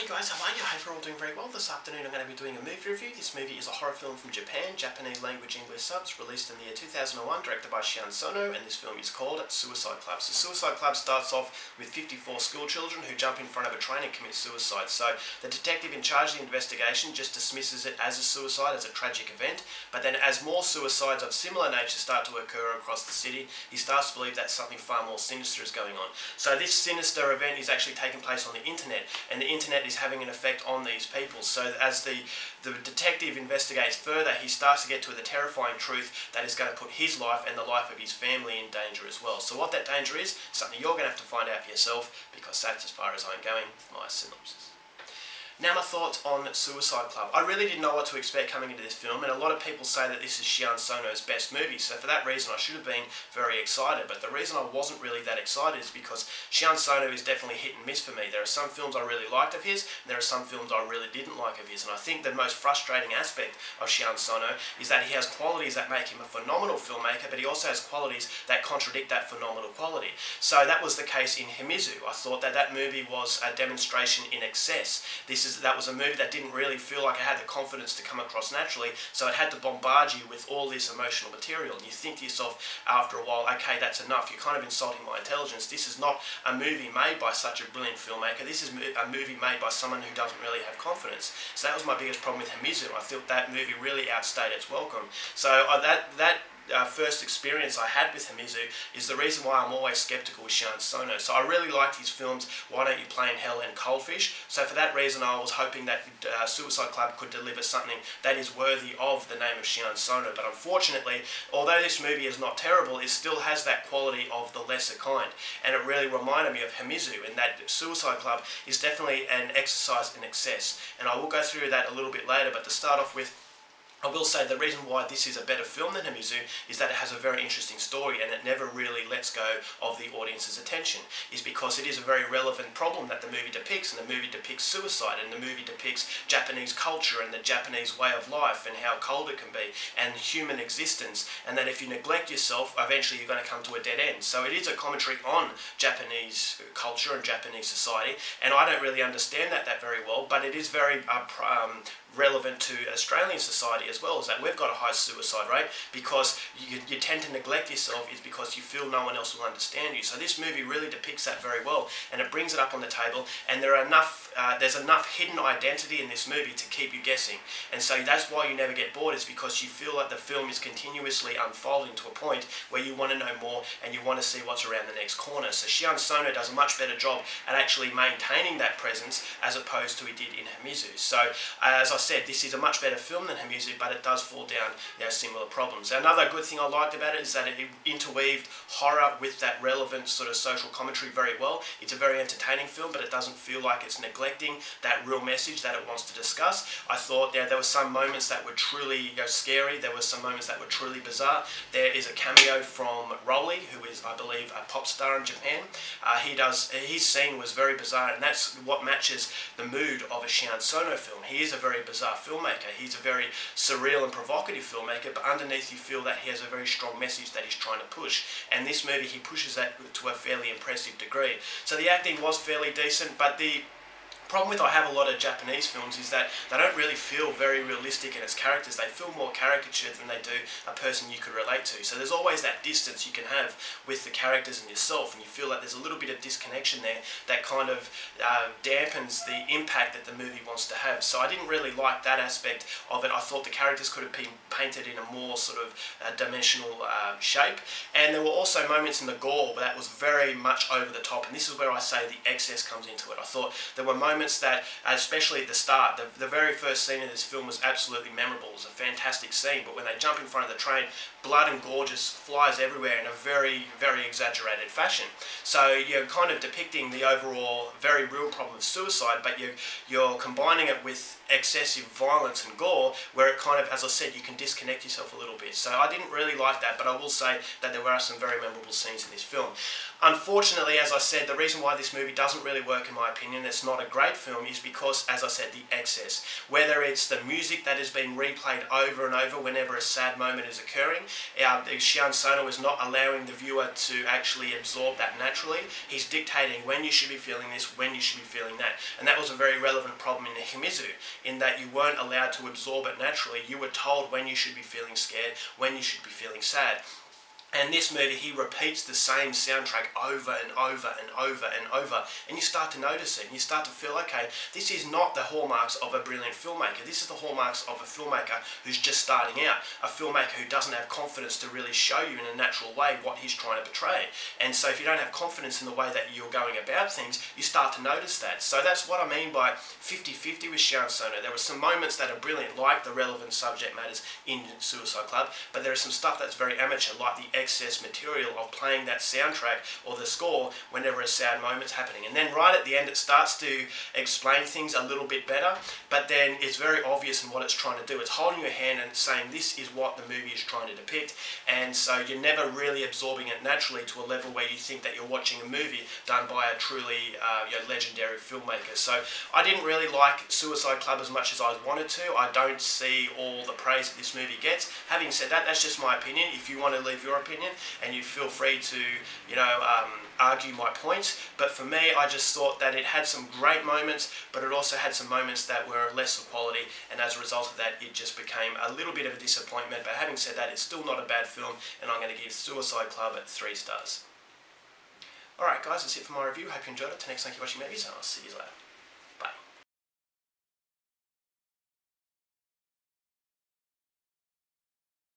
Hey guys, how are you? I hope you're all doing very well. This afternoon I'm going to be doing a movie review. This movie is a horror film from Japan, Japanese language English subs, released in the year 2001, directed by Shion Sono, and this film is called Suicide Club. So Suicide Club starts off with 54 school children who jump in front of a train and commit suicide. So the detective in charge of the investigation just dismisses it as a suicide, as a tragic event, but then as more suicides of similar nature start to occur across the city, he starts to believe that something far more sinister is going on. So this sinister event is actually taking place on the internet, and the internet is having an effect on these people. So as the detective investigates further, he starts to get to the terrifying truth that is going to put his life and the life of his family in danger as well. So what that danger is, something you're going to have to find out for yourself, because that's as far as I'm going with my synopsis. Now my thoughts on Suicide Club. I really didn't know what to expect coming into this film, and a lot of people say that this is Shion Sono's best movie, so for that reason I should have been very excited, but the reason I wasn't really that excited is because Shion Sono is definitely hit and miss for me. There are some films I really liked of his, and there are some films I really didn't like of his, and I think the most frustrating aspect of Shion Sono is that he has qualities that make him a phenomenal filmmaker, but he also has qualities that contradict that phenomenal quality. So that was the case in Himizu. I thought that that movie was a demonstration in excess. That was a movie that didn't really feel like it had the confidence to come across naturally, so it had to bombard you with all this emotional material. And you think to yourself after a while, okay, that's enough. You're kind of insulting my intelligence. This is not a movie made by such a brilliant filmmaker. This is a movie made by someone who doesn't really have confidence. So that was my biggest problem with Himizu. I thought that movie really outstayed its welcome. So that first experience I had with Himizu is the reason why I'm always skeptical with Shion Sono. So I really liked his films Why Don't You Play in Hell and Coldfish. So for that reason I was hoping that Suicide Club could deliver something that is worthy of the name of Shion Sono. But unfortunately, although this movie is not terrible, it still has that quality of the lesser kind. And it really reminded me of Himizu in that Suicide Club is definitely an exercise in excess. And I will go through that a little bit later, but to start off with, I will say the reason why this is a better film than Himizu is that it has a very interesting story and it never really lets go of the audience's attention, is because it is a very relevant problem that the movie depicts, and the movie depicts suicide, and the movie depicts Japanese culture and the Japanese way of life and how cold it can be and human existence, and that if you neglect yourself, eventually you're going to come to a dead end. So it is a commentary on Japanese culture and Japanese society, and I don't really understand that very well, but it is very relevant to Australian society as well, is that we've got a high suicide rate because you tend to neglect yourself is because you feel no one else will understand you. So this movie really depicts that very well, and it brings it up on the table, and there's enough hidden identity in this movie to keep you guessing. And so that's why you never get bored, is because you feel like the film is continuously unfolding to a point where you want to know more and you want to see what's around the next corner. So Shion Sono does a much better job at actually maintaining that presence as opposed to he did in Himizu. So as I said, this is a much better film than Himizu, but it does fall down similar problems. Another good thing I liked about it is that it interweaved horror with that relevant sort of social commentary very well. It's a very entertaining film, but it doesn't feel like it's neglecting that real message that it wants to discuss. I thought there were some moments that were truly scary. There were some moments that were truly bizarre. There is a cameo from Rolly, who is, I believe, a pop star in Japan. His scene was very bizarre, and that's what matches the mood of a Shion Sono film. He is a very bizarre filmmaker. He's a very surreal and provocative filmmaker, but underneath you feel that he has a very strong message that he's trying to push. And this movie, he pushes that to a fairly impressive degree. So the acting was fairly decent, but the problem with I have a lot of Japanese films is that they don't really feel very realistic in its characters. They feel more caricatured than they do a person you could relate to. So there's always that distance you can have with the characters and yourself, and you feel like there's a little bit of disconnection there that kind of dampens the impact that the movie wants to have. So I didn't really like that aspect of it. I thought the characters could have been painted in a more sort of dimensional shape, and there were also moments in the gore that was very much over the top, and this is where I say the excess comes into it. I thought there were moments that, especially at the start, the very first scene of this film was absolutely memorable. It was a fantastic scene, but when they jump in front of the train, blood and gore just flies everywhere in a very, very exaggerated fashion. So you're kind of depicting the overall very real problem of suicide, but you're combining it with excessive violence and gore, where it kind of, as I said, you can disconnect yourself a little bit. So I didn't really like that, but I will say that there were some very memorable scenes in this film. Unfortunately, as I said, the reason why this movie doesn't really work, in my opinion, it's not a great great film is because, as I said, the excess. Whether it's the music that has been replayed over and over whenever a sad moment is occurring, Sion Sono is not allowing the viewer to actually absorb that naturally. He's dictating when you should be feeling this, when you should be feeling that. And that was a very relevant problem in Himizu, in that you weren't allowed to absorb it naturally. You were told when you should be feeling scared, when you should be feeling sad. And this movie, he repeats the same soundtrack over and over and over and over, and you start to notice it, and you start to feel, okay, this is not the hallmarks of a brilliant filmmaker. This is the hallmarks of a filmmaker who's just starting out, a filmmaker who doesn't have confidence to really show you in a natural way what he's trying to portray. And so if you don't have confidence in the way that you're going about things, you start to notice that. So that's what I mean by 50-50 with Sion Sono. There were some moments that are brilliant, like the relevant subject matters in Suicide Club, but there is some stuff that's very amateur, like the excess material of playing that soundtrack or the score whenever a sad moment's happening. And then right at the end it starts to explain things a little bit better, but then it's very obvious in what it's trying to do. It's holding your hand and saying this is what the movie is trying to depict, and so you're never really absorbing it naturally to a level where you think that you're watching a movie done by a truly legendary filmmaker. So I didn't really like Suicide Club as much as I wanted to. I don't see all the praise that this movie gets. Having said that, that's just my opinion. If you want to leave your opinion, and you feel free to, argue my points. But for me, I just thought that it had some great moments, but it also had some moments that were lesser quality, and as a result of that, it just became a little bit of a disappointment. But having said that, it's still not a bad film, and I'm going to give Suicide Club 3 stars. Alright guys, that's it for my review. Hope you enjoyed it. Till next time, keep watching movies, and I'll see you later.